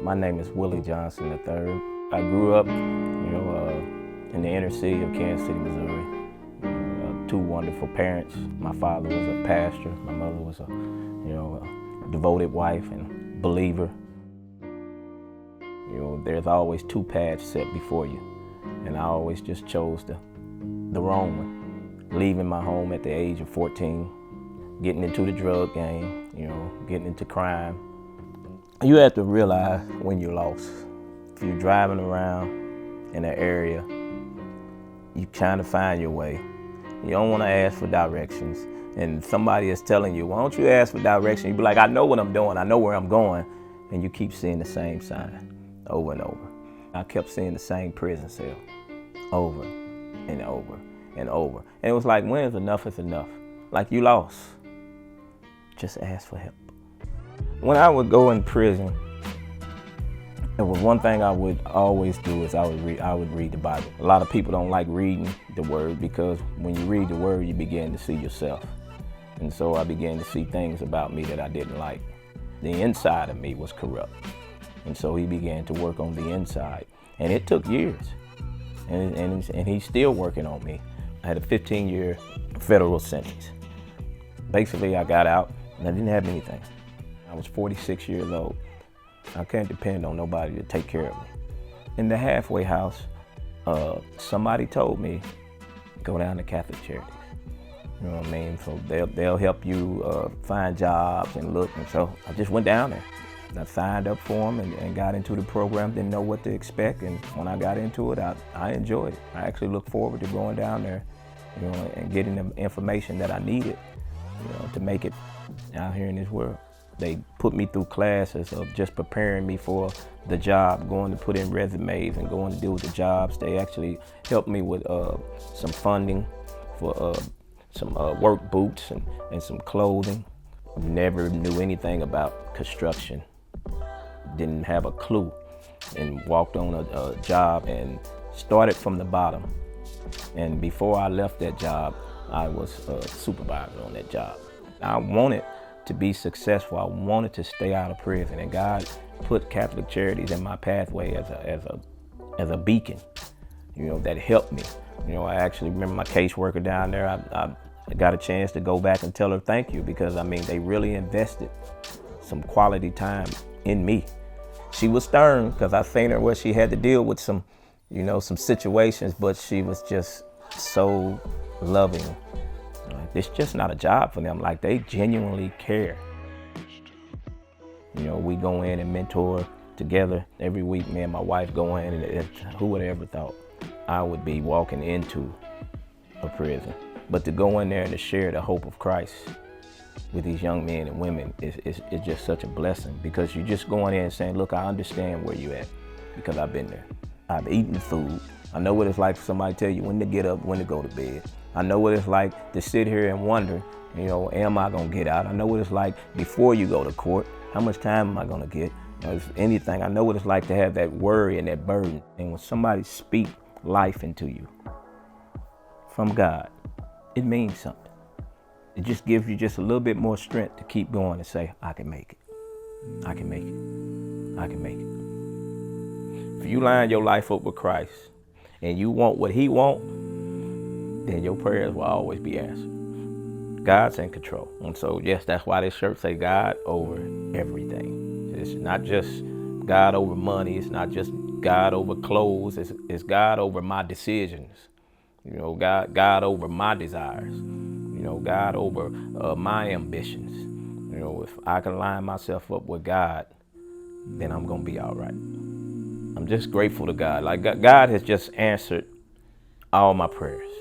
My name is Willie Johnson III. I grew up, in the inner city of Kansas City, Missouri. Two wonderful parents. My father was a pastor. My mother was a devoted wife and believer. There's always two paths set before you, and I always just chose the wrong one. Leaving my home at the age of 14, getting into the drug game, getting into crime. You have to realize when you're lost. If you're driving around in an area, you're trying to find your way. You don't want to ask for directions. And somebody is telling you, why don't you ask for directions? You be like, I know what I'm doing. I know where I'm going. And you keep seeing the same sign over and over. I kept seeing the same prison cell over and over and over. And it was like, when is enough is enough? Like, you lost. Just ask for help. When I would go in prison, there was one thing I would always do is I would read the Bible. A lot of people don't like reading the Word because when you read the Word, you begin to see yourself. And so I began to see things about me that I didn't like. The inside of me was corrupt. And so he began to work on the inside. And it took years. And he's still working on me. I had a 15-year federal sentence. Basically, I got out and I didn't have anything. I was 46 years old. I can't depend on nobody to take care of me. In the halfway house, somebody told me, go down to Catholic Charities. You know what I mean? So they'll help you find jobs and look. And so I just went down there. I signed up for them and got into the program, didn't know what to expect. And when I got into it, I enjoyed it. I actually look forward to going down there, and getting the information that I needed, to make it out here in this world. They put me through classes of just preparing me for the job, going to put in resumes and going to deal with the jobs. They actually helped me with some funding for some work boots and some clothing. Never knew anything about construction. Didn't have a clue, and walked on a job and started from the bottom. And before I left that job, I was a supervisor on that job. I wanted to be successful. I wanted to stay out of prison, and God put Catholic Charities in my pathway as a beacon, that helped me. I actually remember my caseworker down there. I got a chance to go back and tell her thank you because they really invested some quality time in me. She was stern because I seen her where she had to deal with some situations, but she was just so loving. It's just not a job for them. Like, they genuinely care. We go in and mentor together every week. Me and my wife go in, and who would have ever thought I would be walking into a prison? But to go in there and to share the hope of Christ with these young men and women is just such a blessing, because you're just going in and saying, look, I understand where you're at because I've been there. I've eaten the food. I know what it's like for somebody to tell you when to get up, when to go to bed. I know what it's like to sit here and wonder, am I gonna get out? I know what it's like before you go to court. How much time am I gonna get? If anything, I know what it's like to have that worry and that burden. And when somebody speaks life into you from God, it means something. It just gives you just a little bit more strength to keep going and say, I can make it. I can make it. I can make it. If you line your life up with Christ and you want what he wants, then your prayers will always be answered. God's in control. And so, yes, that's why this shirt say God over everything. It's not just God over money. It's not just God over clothes. It's God over my decisions. God over my desires. God over my ambitions. If I can line myself up with God, then I'm going to be all right. I'm just grateful to God. Like, God has just answered all my prayers.